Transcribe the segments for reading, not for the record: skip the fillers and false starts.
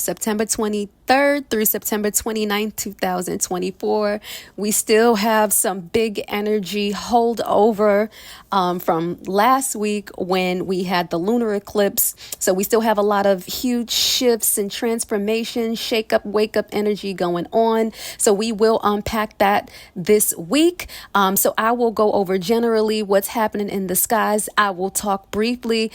September 23rd through September 29th, 2024. We still have some big energy hold over from last week when we had the lunar eclipse. So we still have a lot of huge shifts and transformation, shake up, wake up energy going on. So we will unpack that this week. So I will go over generally what's happening in the skies. I will talk briefly.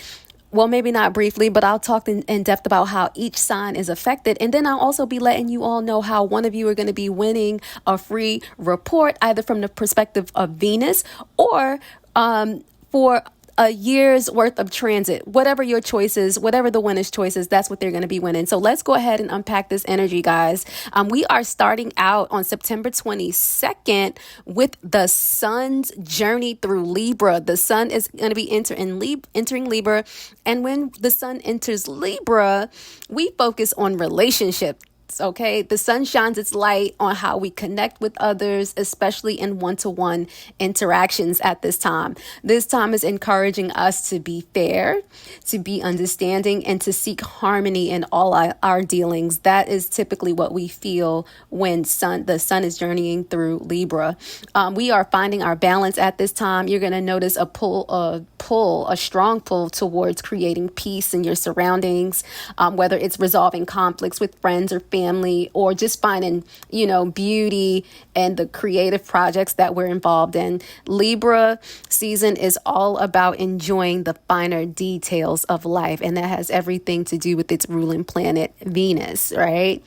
Well, maybe not briefly, but I'll talk in depth about how each sign is affected. And then I'll also be letting you all know how one of you are going to be winning a free report, either from the perspective of Venus or for a year's worth of transit. Whatever your choices, whatever the winner's choices, that's what they're going to be winning. So let's go ahead and unpack this energy, guys. We are starting out on September 22nd with the sun's journey through Libra. The sun is going to be entering Libra. And when the sun enters Libra, we focus on relationships. Okay, the sun shines its light on how we connect with others, especially in one-to-one interactions at this time. This time is encouraging us to be fair, to be understanding, and to seek harmony in all our dealings. That is typically what we feel when the sun is journeying through Libra. We are finding our balance at this time. You're going to notice a strong pull towards creating peace in your surroundings, whether it's resolving conflicts with friends or family, or just finding, beauty and the creative projects that we're involved in. Libra season is all about enjoying the finer details of life, and that has everything to do with its ruling planet, Venus, right?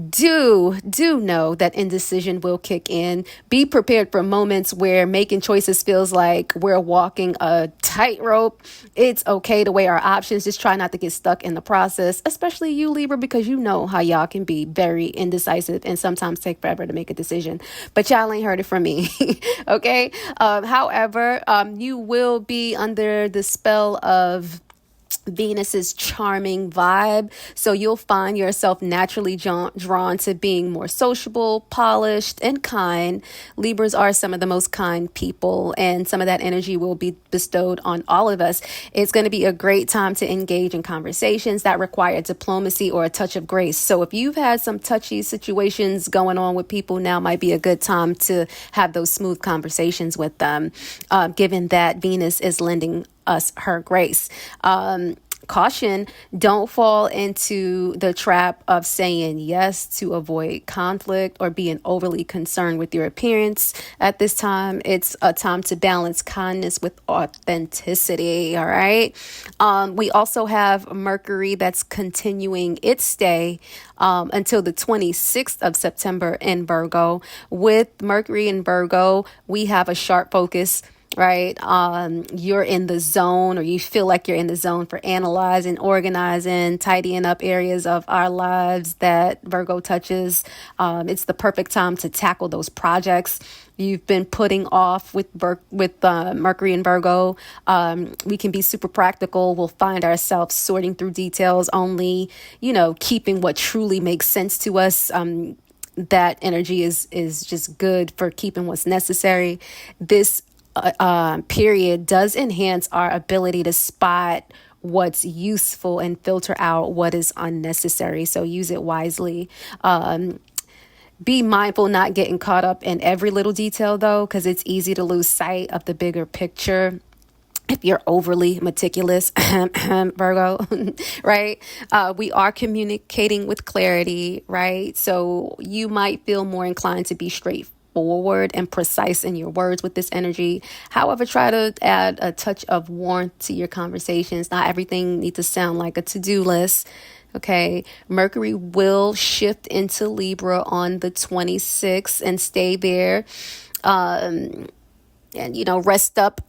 Do know that indecision will kick in. Be prepared for moments where making choices feels like we're walking a tightrope. It's okay to weigh our options. Just try not to get stuck in the process, especially you, Libra, because you know how y'all can be very indecisive and sometimes take forever to make a decision. But y'all ain't heard it from me. Okay. However, you will be under the spell of Venus's charming vibe. So you'll find yourself naturally drawn to being more sociable, polished, and kind. Libras are some of the most kind people, and some of that energy will be bestowed on all of us. It's going to be a great time to engage in conversations that require diplomacy or a touch of grace. So if you've had some touchy situations going on with people, now might be a good time to have those smooth conversations with them, given that Venus is lending us her grace. Caution, don't fall into the trap of saying yes to avoid conflict or being overly concerned with your appearance at this time. It's a time to balance kindness with authenticity. All right. We also have Mercury that's continuing its stay until the 26th of September in Virgo. With Mercury in Virgo, we have a sharp focus, right? You're in the zone, or you feel like you're in the zone for analyzing, organizing, tidying up areas of our lives that Virgo touches. It's the perfect time to tackle those projects you've been putting off with Mercury and Virgo. We can be super practical. We'll find ourselves sorting through details, only, keeping what truly makes sense to us. That energy is just good for keeping what's necessary. This period does enhance our ability to spot what's useful and filter out what is unnecessary. So use it wisely. Be mindful not getting caught up in every little detail, though, because it's easy to lose sight of the bigger picture if you're overly meticulous, Virgo, right? We are communicating with clarity, right? So you might feel more inclined to be straightforward and precise in your words with this energy. However, try to add a touch of warmth to your conversations. Not everything needs to sound like a to-do list. Okay, Mercury will shift into Libra on the 26th and stay there, and rest up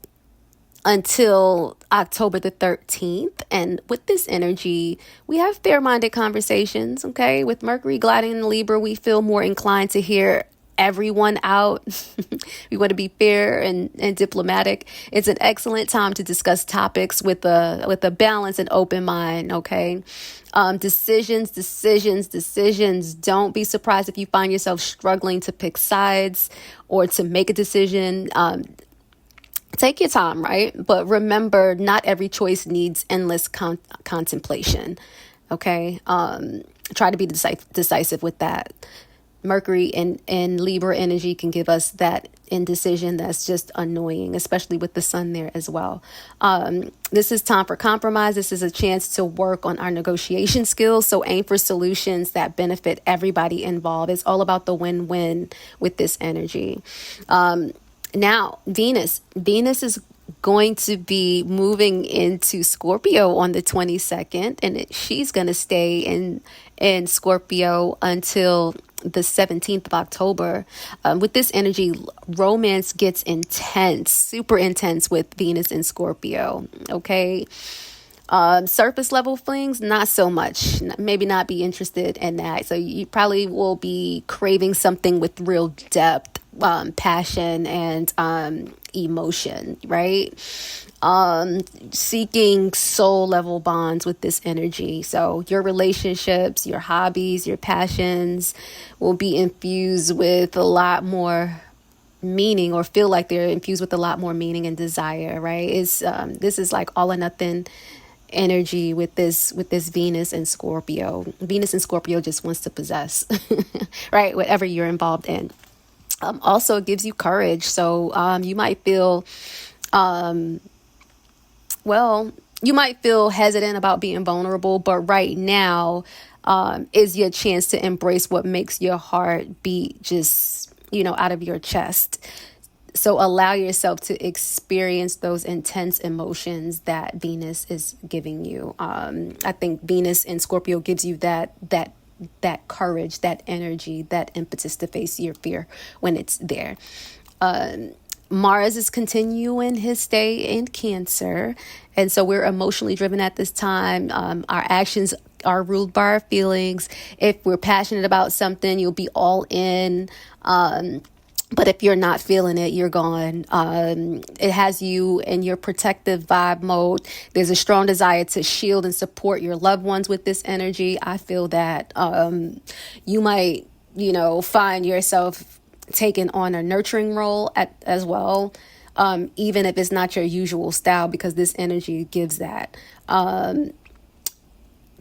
until October the 13th. And with this energy, we have fair-minded conversations. Okay, with Mercury gliding in Libra, we feel more inclined to hear everyone out. We want to be fair and diplomatic. It's an excellent time to discuss topics with a balanced and open mind. Okay. Decisions. Don't be surprised if you find yourself struggling to pick sides or to make a decision. Take your time, right? But remember, not every choice needs endless contemplation. Okay. Try to be decisive with that. Mercury and Libra energy can give us that indecision that's just annoying, especially with the sun there as well. This is time for compromise. This is a chance to work on our negotiation skills. So aim for solutions that benefit everybody involved. It's all about the win-win with this energy. Now, Venus is going to be moving into Scorpio on the 22nd, and she's going to stay in Scorpio until the 17th of October. With this energy, romance gets intense, super intense with Venus in Scorpio. Okay. Surface level flings, not so much. Maybe not be interested in that. So you probably will be craving something with real depth, passion, and emotion, right? Seeking soul level bonds with this energy. So your relationships, your hobbies, your passions will be infused with a lot more meaning, or feel like they're infused with a lot more meaning and desire, right? This is like all or nothing energy with this Venus and Scorpio. Venus and Scorpio just wants to possess, right? Whatever you're involved in. Also, it gives you courage. So you might feel, you might feel hesitant about being vulnerable, but right now is your chance to embrace what makes your heart beat just, out of your chest. So allow yourself to experience those intense emotions that Venus is giving you. I think Venus in Scorpio gives you that courage, that energy, that impetus to face your fear when it's there. Mars is continuing his stay in Cancer. And so we're emotionally driven at this time. Our actions are ruled by our feelings. If we're passionate about something, you'll be all in. But if you're not feeling it, you're gone. It has you in your protective vibe mode. There's a strong desire to shield and support your loved ones with this energy. I feel that you might, find yourself taking on a nurturing role as well, even if it's not your usual style, because this energy gives that.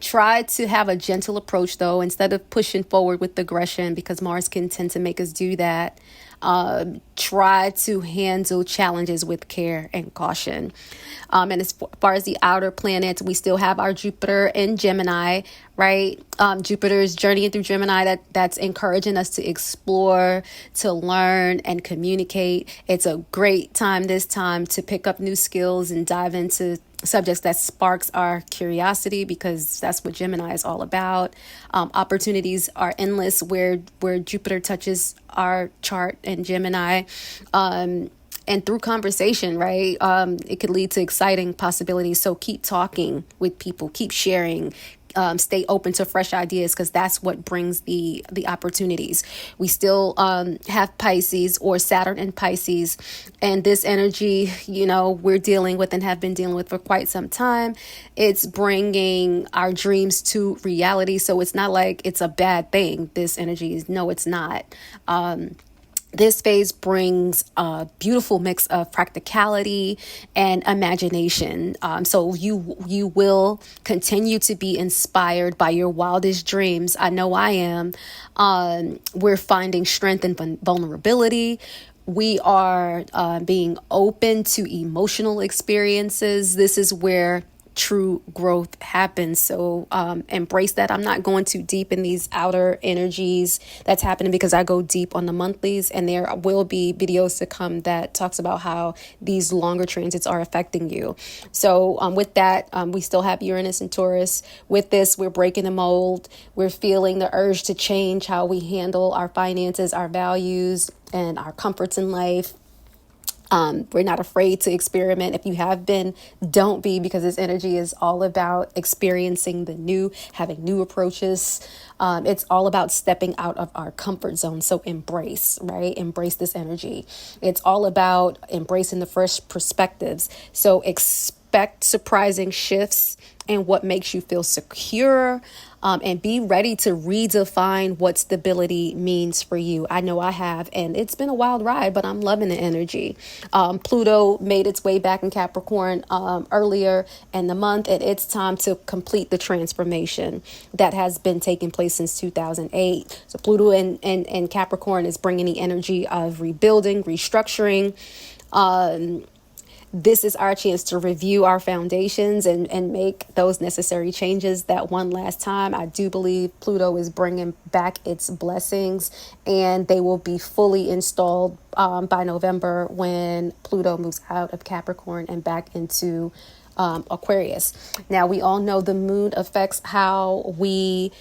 Try to have a gentle approach, though, instead of pushing forward with aggression, because Mars can tend to make us do that. Try to handle challenges with care and caution. And as far as the outer planets, we still have our Jupiter in Gemini, right? Jupiter is journeying through Gemini. That's encouraging us to explore, to learn, and communicate. It's a great time this time to pick up new skills and dive into subjects that sparks our curiosity, because that's what Gemini is all about. Opportunities are endless where Jupiter touches our chart in Gemini. And through conversation, right, it could lead to exciting possibilities. So keep talking with people, keep sharing, stay open to fresh ideas, because that's what brings the opportunities. We still have Pisces, or Saturn in Pisces, and this energy, we're dealing with and have been dealing with for quite some time. It's bringing our dreams to reality. So it's not like it's a bad thing. This energy is, no, it's not. This phase brings a beautiful mix of practicality and imagination. So you will continue to be inspired by your wildest dreams. I know I am. We're finding strength in vulnerability. We are being open to emotional experiences. This is where true growth happens. So embrace that. I'm not going too deep in these outer energies that's happening, because I go deep on the monthlies, and there will be videos to come that talks about how these longer transits are affecting you. So with that, we still have Uranus and Taurus. With this, we're breaking the mold. We're feeling the urge to change how we handle our finances, our values, and our comforts in life. We're not afraid to experiment. If you have been, don't be, because this energy is all about experiencing the new, having new approaches. It's all about stepping out of our comfort zone. So embrace, right? Embrace this energy. It's all about embracing the fresh perspectives. So expect surprising shifts in what makes you feel secure. and be ready to redefine what stability means for you. I know I have, and it's been a wild ride, but I'm loving the energy. Pluto made its way back in Capricorn earlier in the month, and it's time to complete the transformation that has been taking place since 2008. So Pluto and Capricorn is bringing the energy of rebuilding, restructuring. This is our chance to review our foundations and make those necessary changes that one last time. I do believe Pluto is bringing back its blessings, and they will be fully installed by November when Pluto moves out of Capricorn and back into Aquarius. Now, we all know the moon affects how we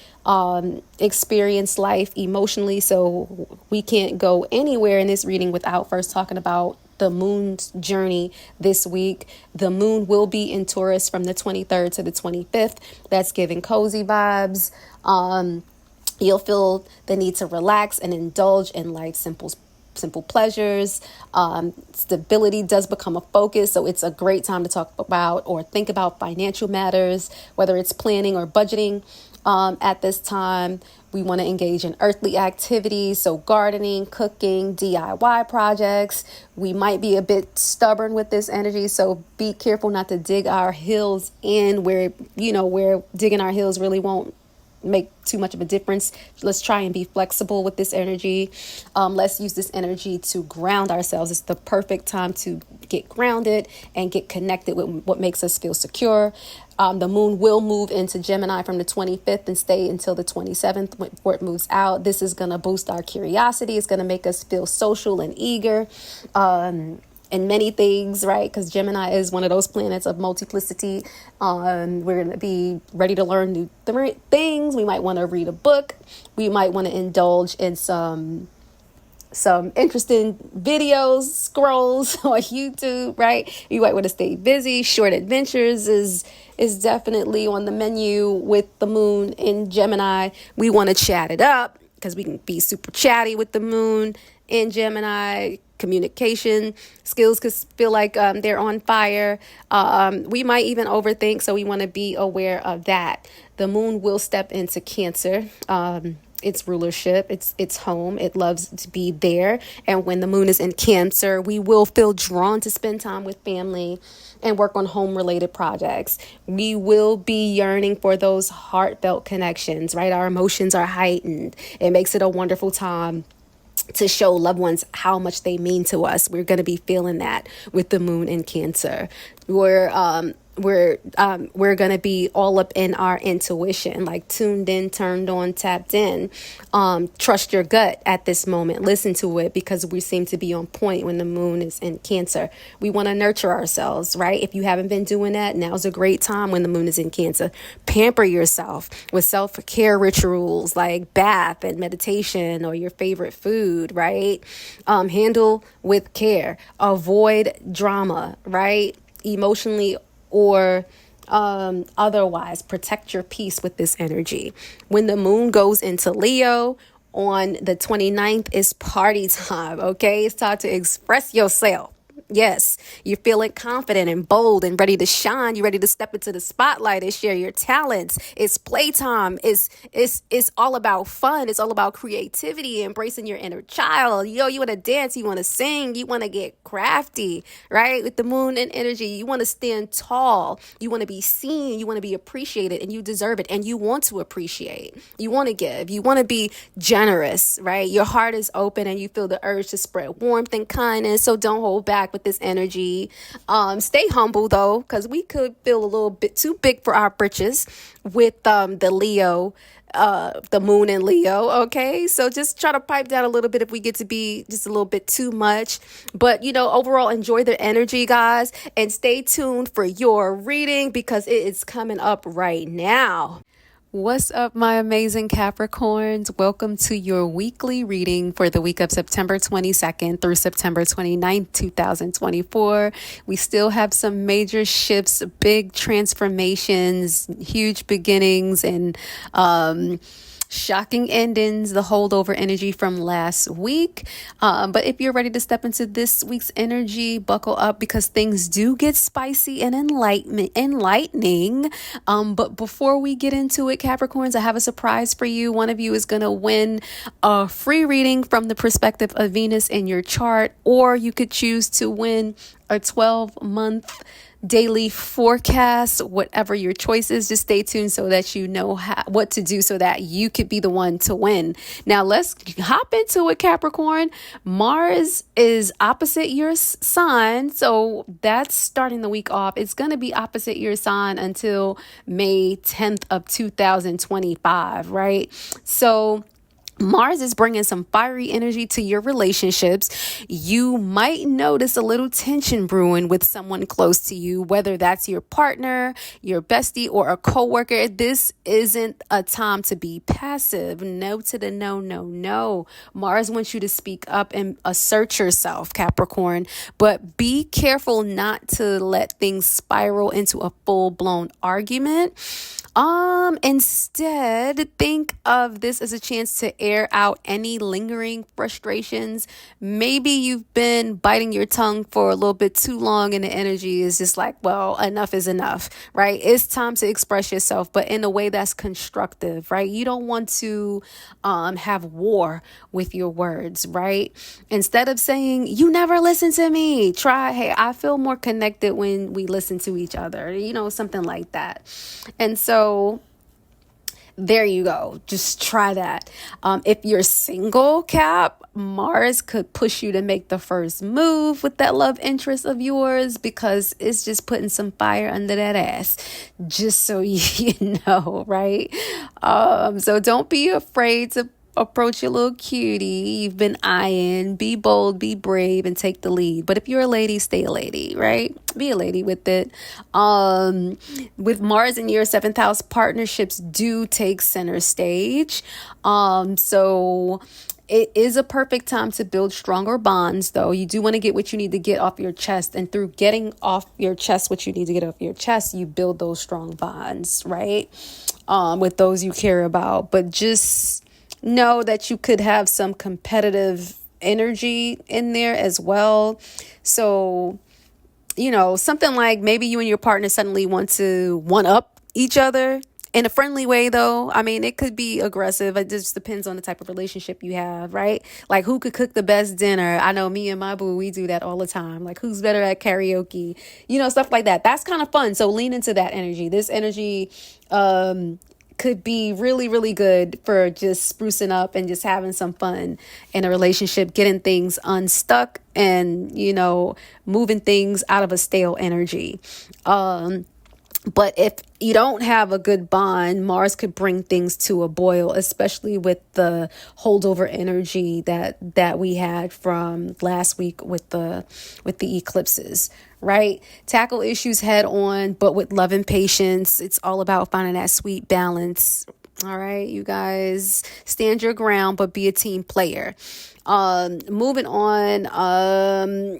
experience life emotionally, so we can't go anywhere in this reading without first talking about the moon's journey this week. The moon will be in Taurus from the 23rd to the 25th. That's giving cozy vibes. You'll feel the need to relax and indulge in life's simple pleasures. Stability does become a focus, so it's a great time to talk about or think about financial matters, whether it's planning or budgeting. At this time, we want to engage in earthly activities, so gardening, cooking, DIY projects. We might be a bit stubborn with this energy, so be careful not to dig our heels in where digging our heels really won't make too much of a difference. Let's try and be flexible with this energy. Let's use this energy to ground ourselves. It's the perfect time to get grounded and get connected with what makes us feel secure. The moon will move into Gemini from the 25th and stay until the 27th before it moves out. This is going to boost our curiosity. It's going to make us feel social and eager. And many things, right? Because Gemini is one of those planets of multiplicity. We're going to be ready to learn new things. We might want to read a book. We might want to indulge in some interesting videos, scrolls on YouTube, right? You might want to stay busy. Short adventures is definitely on the menu with the moon in Gemini. We want to chat it up because we can be super chatty with the moon in Gemini. Communication skills could feel like they're on fire. We might even overthink, so we want to be aware of that. The moon will step into Cancer. Its rulership, its home. It loves to be there. And when the moon is in Cancer, we will feel drawn to spend time with family and work on home-related projects. We will be yearning for those heartfelt connections, right? Our emotions are heightened. It makes it a wonderful time to show loved ones how much they mean to us. We're going to be feeling that with the moon in Cancer. We're going to be all up in our intuition, like tuned in, turned on, tapped in. Trust your gut at this moment. Listen to it because we seem to be on point when the moon is in Cancer. We want to nurture ourselves, right? If you haven't been doing that, now's a great time when the moon is in Cancer. Pamper yourself with self-care rituals like bath and meditation or your favorite food, right? Handle with care. Avoid drama, right? Emotionally or otherwise. Protect your peace with this energy. When the moon goes into Leo on the 29th, it's party time, okay? It's time to express yourself. Yes, you're feeling confident and bold and ready to shine. You're ready to step into the spotlight and share your talents. It's playtime. It's all about fun. It's all about creativity, embracing your inner child. You want to dance, you want to sing, you want to get crafty, right? With the moon and energy, you want to stand tall. You want to be seen. You want to be appreciated, and you deserve it. And you want to appreciate. You want to give. You want to be generous, right? Your heart is open and you feel the urge to spread warmth and kindness. So don't hold back with this energy. Stay humble though, because we could feel a little bit too big for our britches with the Leo, the moon in Leo. Okay, so just try to pipe down a little bit if we get to be just a little bit too much. But overall, enjoy the energy, guys, and stay tuned for your reading because it is coming up right now. What's up, my amazing Capricorns? Welcome to your weekly reading for the week of September 22nd through September 29th, 2024. We still have some major shifts, big transformations, huge beginnings, and Shocking endings, the holdover energy from last week. But if you're ready to step into this week's energy, buckle up because things do get spicy and enlightening. But before we get into it, Capricorns, I have a surprise for you. One of you is going to win a free reading from the perspective of Venus in your chart, or you could choose to win a 12-month daily forecast. Whatever your choice is, just stay tuned so that you know what to do so that you could be the one to win. Now let's hop into it, Capricorn. Mars is opposite your sign, so that's starting the week off. It's going to be opposite your sign until May 10th of 2025, right? So Mars is bringing some fiery energy to your relationships. You might notice a little tension brewing with someone close to you, whether that's your partner, your bestie, or a coworker. This isn't a time to be passive. No to the no, no, no. Mars wants you to speak up and assert yourself, Capricorn, but be careful not to let things spiral into a full-blown argument. Instead, think of this as a chance to air out any lingering frustrations. Maybe you've been biting your tongue for a little bit too long and the energy is just like, well, enough is enough, right? It's time to express yourself, but in a way that's constructive, right? You don't want to have war with your words, right? Instead of saying, you never listen to me, try, hey, I feel more connected when we listen to each other, something like that. And so there you go. Just try that. If you're single, Cap, Mars could push you to make the first move with that love interest of yours because it's just putting some fire under that ass, just so you know, right? So don't be afraid to approach your little cutie you've been eyeing. Be bold, be brave, and take the lead. But if you're a lady, stay a lady, right? Be a lady with it. With Mars in your 7th house, partnerships do take center stage. So it is a perfect time to build stronger bonds, though. You do want to get what you need to get off your chest. And through getting off your chest what you need to get off your chest, you build those strong bonds, right? With those you care about. But just know that you could have some competitive energy in there as well. So, something like maybe you and your partner suddenly want to one-up each other in a friendly way, though. I mean, it could be aggressive. It just depends on the type of relationship you have, right? Like, who could cook the best dinner? I know me and my boo, we do that all the time. Like, who's better at karaoke? Stuff like that. That's kind of fun. So lean into that energy. This energy, could be really, really good for just sprucing up and just having some fun in a relationship, getting things unstuck and, moving things out of a stale energy. But if you don't have a good bond, Mars could bring things to a boil, especially with the holdover energy that we had from last week with the eclipses, right? Tackle issues head on, but with love and patience. It's all about finding that sweet balance. All right, you guys, stand your ground, but be a team player. Moving on,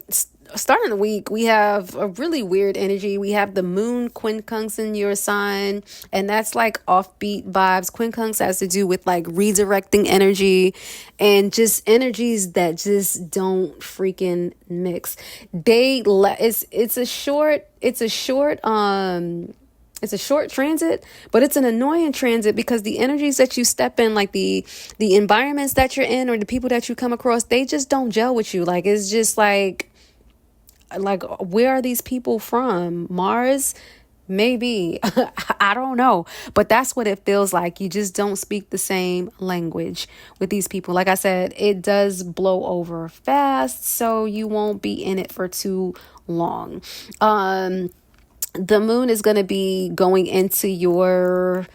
starting the week, we have a really weird energy. We have the moon quincunx in your sign, and that's like offbeat vibes. Quincunx has to do with like redirecting energy and just energies that just don't freaking mix. It's a short transit, but it's an annoying transit because the energies that you step in, like the environments that you're in or the people that you come across, they just don't gel with you. Like, it's just like, where are these people from? Mars? Maybe. I don't know. But that's what it feels like. You just don't speak the same language with these people. Like I said, it does blow over fast, so you won't be in it for too long. The moon is going to be going into your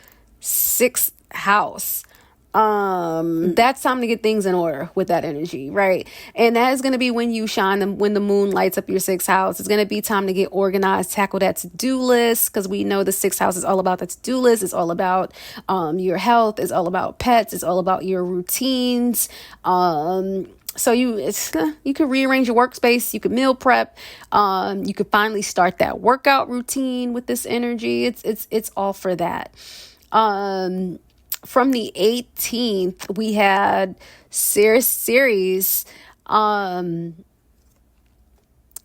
6th house. That's time to get things in order with that energy, right? And that is going to be when you shine, when the moon lights up your 6th house. It's going to be time to get organized, tackle that to-do list, because we know the 6th house is all about the to-do list. It's all about your health. It's all about pets. It's all about your routines. So you could rearrange your workspace. You could meal prep. You could finally start that workout routine with this energy. It's all for that. from the 18th, we had Ceres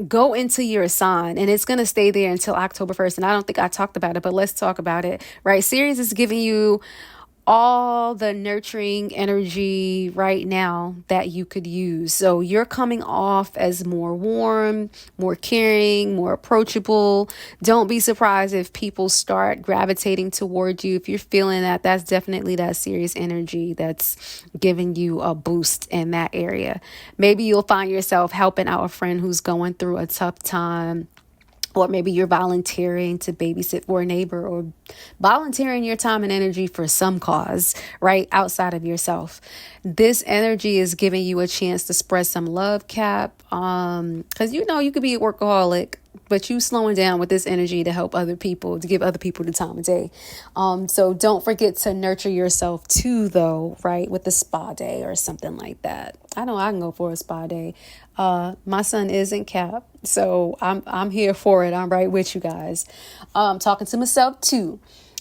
go into your sign, and it's going to stay there until October 1st. And I don't think I talked about it, but let's talk about it, right? Ceres is giving you all the nurturing energy right now that you could use. So you're coming off as more warm, more caring, more approachable. Don't be surprised if people start gravitating toward you. If you're feeling that, that's definitely that serious energy that's giving you a boost in that area. Maybe you'll find yourself helping out a friend who's going through a tough time. Or maybe you're volunteering to babysit for a neighbor, or volunteering your time and energy for some cause, right, outside of yourself. This energy is giving you a chance to spread some love, Cap. Because you could be a workaholic, but you slowing down with this energy to help other people, to give other people the time of day. So don't forget to nurture yourself too, though, right, with the spa day or something like that. I know I can go for a spa day. My son isn't, Cap, so I'm here for it. I'm right with you guys. Talking to myself too.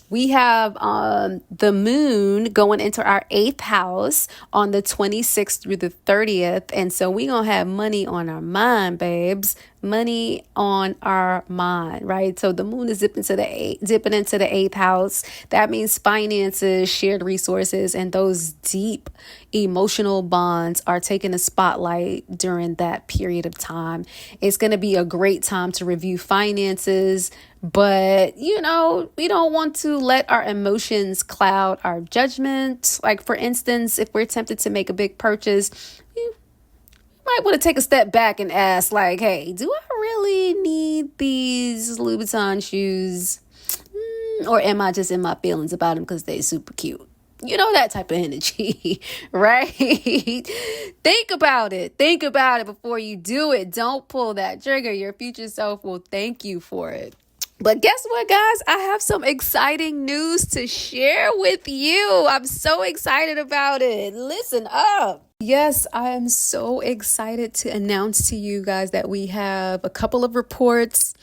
We have the moon going into our 8th house on the 26th through the 30th. And so we're going to have money on our mind, babes. Money on our mind, right? So the moon is dipping into the 8th house. That means finances, shared resources, and those deep emotional bonds are taking a spotlight during that period of time. It's going to be a great time to review finances, but we don't want to let our emotions cloud our judgment. Like, for instance, if we're tempted to make a big purchase, you might want to take a step back and ask, like, hey, do I really need these Louboutin shoes? Or am I just in my feelings about them because they're super cute? That type of energy, right? Think about it. Think about it before you do it. Don't pull that trigger. Your future self will thank you for it. But guess what, guys? I have some exciting news to share with you. I'm so excited about it. Listen up. Yes, I am so excited to announce to you guys that we have a couple of reports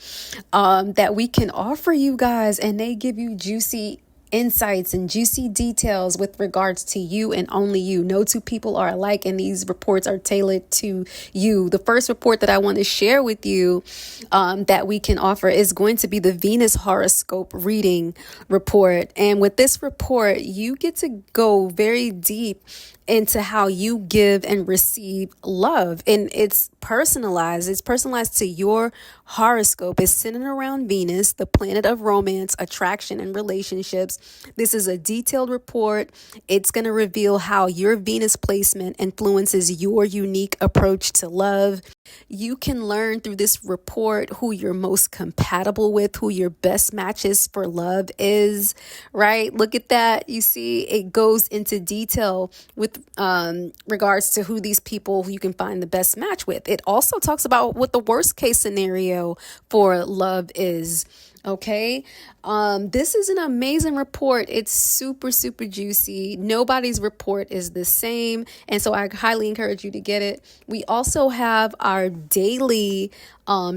that we can offer you guys, and they give you juicy insights and juicy details with regards to you and only you. No two people are alike, and these reports are tailored to you. The first report that I want to share with you that we can offer is going to be the Venus horoscope reading report. And with this report, you get to go very deep into how you give and receive love. And it's personalized. It's personalized to your horoscope. It's centered around Venus, the planet of romance, attraction, and relationships. This is a detailed report. It's going to reveal how your Venus placement influences your unique approach to love. You can learn through this report who you're most compatible with, who your best matches for love is, right? Look at that. You see, it goes into detail with regards to who these people you can find the best match with. It also talks about what the worst case scenario for love is. Okay. This is an amazing report. It's super, super juicy. Nobody's report is the same. And so I highly encourage you to get it. We also have our daily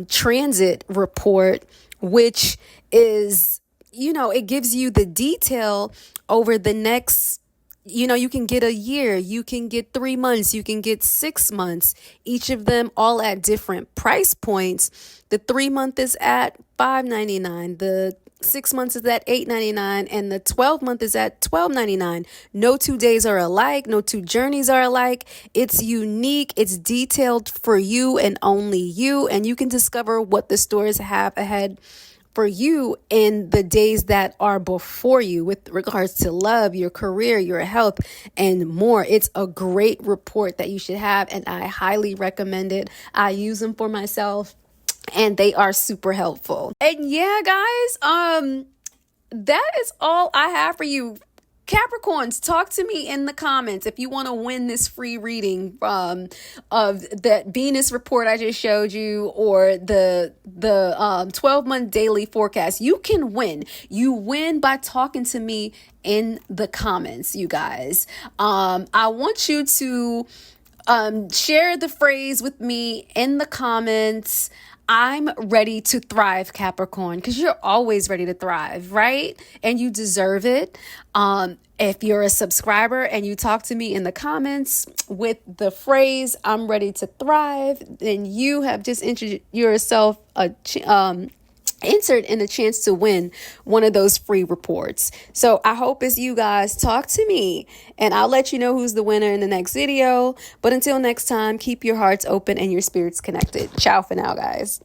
transit report, which is, it gives you the detail over the next. You can get a year, you can get 3 months, you can get 6 months, each of them all at different price points. The 3 month is at $5.99. The 6 months is at $8.99, and the 12 month is at $12.99. No 2 days are alike. No 2 journeys are alike. It's unique. It's detailed for you and only you. And you can discover what the stores have ahead for you in the days that are before you with regards to love, your career, your health, and more. It's a great report that you should have, and I highly recommend it. I use them for myself, and they are super helpful. And yeah, guys, that is all I have for you. Capricorns, talk to me in the comments if you want to win this free reading of that Venus report I just showed you, or the 12-month daily forecast. You can win. You win by talking to me in the comments, you guys. I want you to share the phrase with me in the comments. I'm ready to thrive, Capricorn, because you're always ready to thrive, right? And you deserve it. If you're a subscriber and you talk to me in the comments with the phrase, I'm ready to thrive, then you have just entered yourself entered in a chance to win one of those free reports. So I hope as you guys talk to me, and I'll let you know who's the winner in the next video. But until next time, keep your hearts open and your spirits connected. Ciao for now, guys.